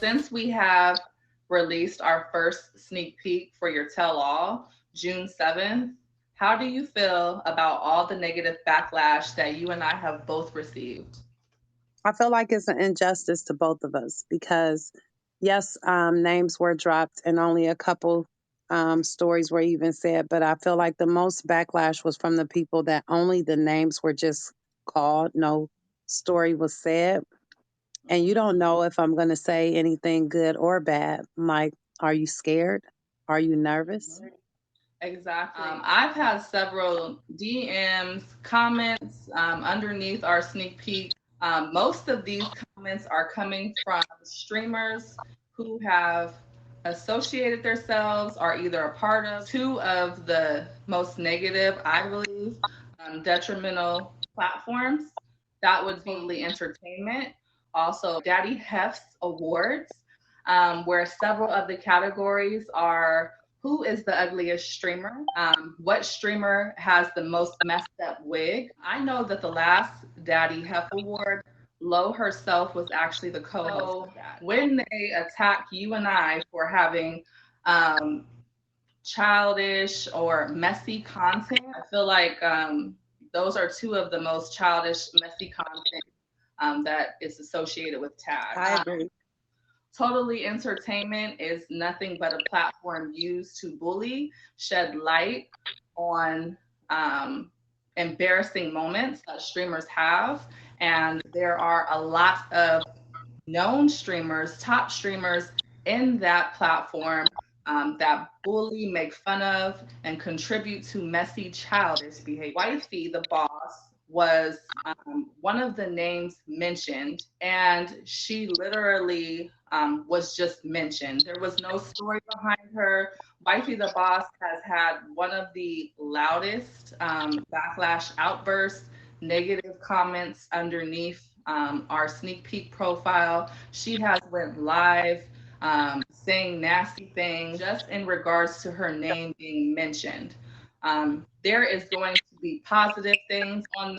since we have released our first sneak peek for your tell all, June 7th, how do you feel about all the negative backlash that you and I have both received? I feel like it's an injustice to both of us because, yes, names were dropped and only a couple stories were even said, but I feel like the most backlash was from the people that only the names were just called, no story was said. And you don't know if I'm going to say anything good or bad. Like, are you scared? Are you nervous? Exactly. I've had several DMs, comments underneath our sneak peek. Most of these comments are coming from streamers who have associated themselves or either a part of two of the most negative, I believe, detrimental platforms. That would be entertainment. Also, Daddy Hef's awards, where several of the categories are who is the ugliest streamer? What streamer has the most messed up wig? I know that the last Daddy Hef Award, Lo herself was actually the co-host of that. When they attack you and I for having um, childish or messy content, I feel like those are two of the most childish, messy content that is associated with tag. I agree. Totally Entertainment is nothing but a platform used to bully, shed light on embarrassing moments that streamers have. And there are a lot of known streamers, top streamers in that platform that bully, make fun of, and contribute to messy, childish behavior. Wifey, the boss, was one of the names mentioned, and she literally was just mentioned. There was no story behind her. Wifey, the boss, has had one of the loudest backlash outbursts, negative comments underneath our sneak peek profile. She has went live saying nasty things just in regards to her name being mentioned. There is going to be positive things on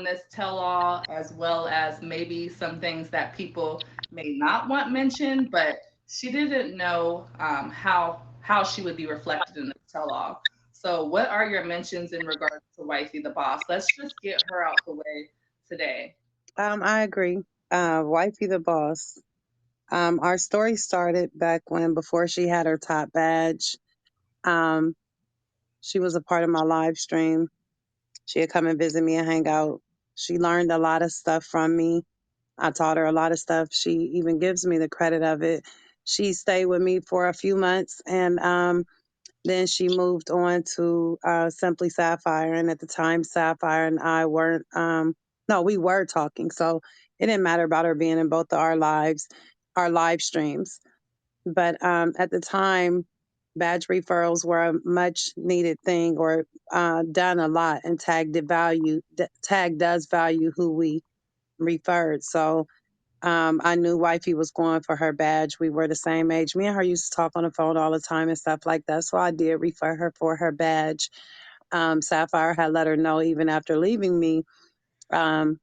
this tell all, as well as maybe some things that people may not want mentioned, but she didn't know how she would be reflected in the tell all. So, what are your mentions in regards to Wifey the boss? Let's just get her out the way today. I agree. Wifey the boss. Our story started back when, before she had her top badge, um, she was a part of my live stream. She had come and visit me and hang out. She learned a lot of stuff from me. I taught her a lot of stuff. She even gives me the credit of it. She stayed with me for a few months, and then she moved on to Simply Sapphire. And at the time, Sapphire and I weren't, no, we were talking. So it didn't matter about her being in both of our lives, our live streams. But at the time, badge referrals were a much needed thing, or done a lot, and Tag does value who we referred. So I knew Wifey was going for her badge. We were the same age. Me and her used to talk on the phone all the time and stuff like that. So I did refer her for her badge. Sapphire had let her know even after leaving me, um,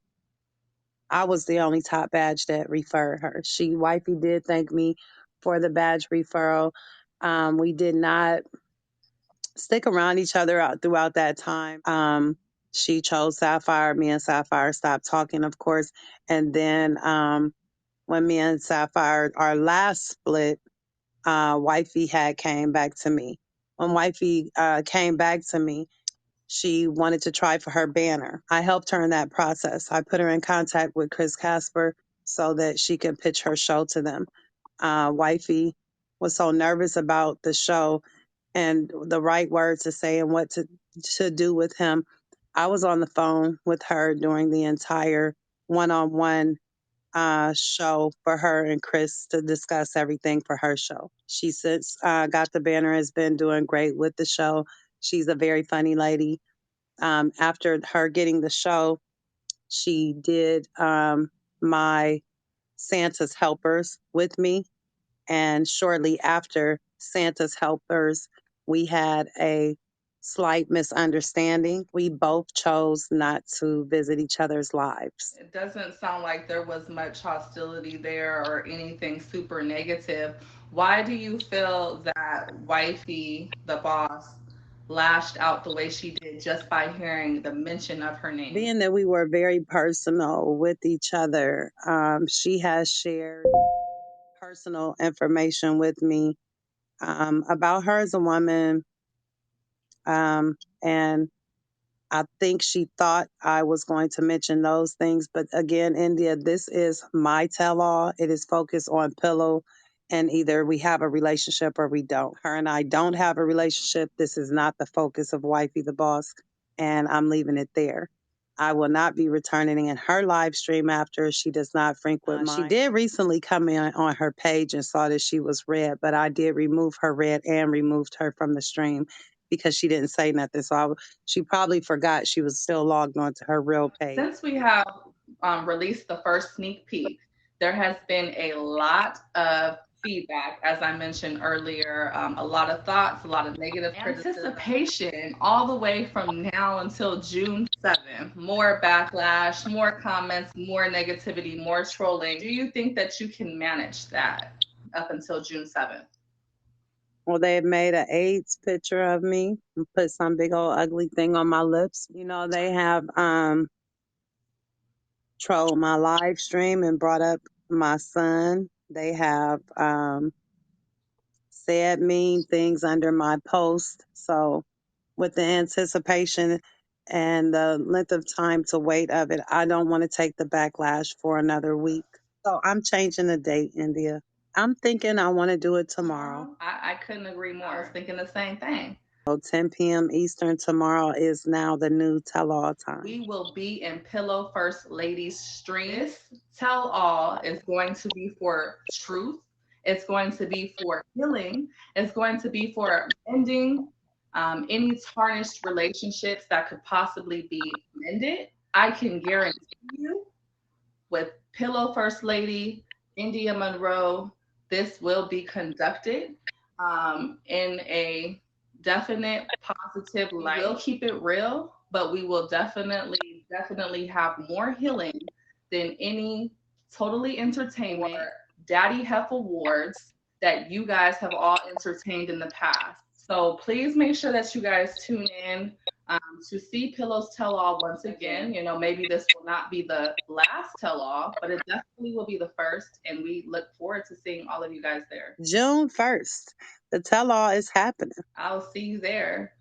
I was the only top badge that referred her. Wifey did thank me for the badge referral. We did not stick around each other out throughout that time. She chose Sapphire. Me and Sapphire stopped talking, of course. And then when me and Sapphire, our last split, Wifey had came back to me. When Wifey came back to me, she wanted to try for her banner. I helped her in that process. I put her in contact with Chris Casper so that she could pitch her show to them. Wifey was so nervous about the show and the right words to say and what to do with him. I was on the phone with her during the entire one-on-one show for her and Chris to discuss everything for her show. She since got the banner, has been doing great with the show. She's a very funny lady. After her getting the show, she did my Santa's Helpers with me. And shortly after Santa's Helpers, we had a slight misunderstanding. We both chose not to visit each other's lives. It doesn't sound like there was much hostility there or anything super negative. Why do you feel that wifey, the boss, lashed out the way she did just by hearing the mention of her name? Being that we were very personal with each other, she has shared personal information with me about her as a woman. And I think she thought I was going to mention those things. But again, India, this is my tell all. It is focused on Pillow, and either we have a relationship or we don't. Her and I don't have a relationship. This is not the focus of Wifey the Boss, and I'm leaving it there. I will not be returning in her live stream after she does not frequent mine. She did recently come in on her page and saw that she was red, but I did remove her red and removed her from the stream because she didn't say nothing. So she probably forgot she was still logged onto her real page. Since we have released the first sneak peek, there has been a lot of feedback, as I mentioned earlier, a lot of thoughts, a lot of negative anticipation, all the way from now until June 7th. More backlash, more comments, more negativity, more trolling. Do you think that you can manage that up until June 7th? Well, they have made an AIDS picture of me and put some big old ugly thing on my lips. You know, they have trolled my live stream and brought up my son. They have said mean things under my post. So with the anticipation and the length of time to wait of it, I don't want to take the backlash for another week. So I'm changing the date, India. I'm thinking I want to do it tomorrow. I couldn't agree more. I was thinking the same thing. So 10 p.m. Eastern tomorrow is now the new tell all time. We will be in Pillow First Lady's stream. This tell all is going to be for truth. It's going to be for healing. It's going to be for ending any tarnished relationships that could possibly be mended. I can guarantee you, with Pillow First Lady India Monroe, this will be conducted in a definite positive light. We'll keep it real, but we will definitely have more healing than any totally entertainment daddy heff awards that you guys have all entertained in the past. So please make sure that you guys tune in to see Pillows Tell All once again. You know, maybe this will not be the last tell all, but it definitely will be the first. And we look forward to seeing all of you guys there. June 1st, the tell all is happening. I'll see you there.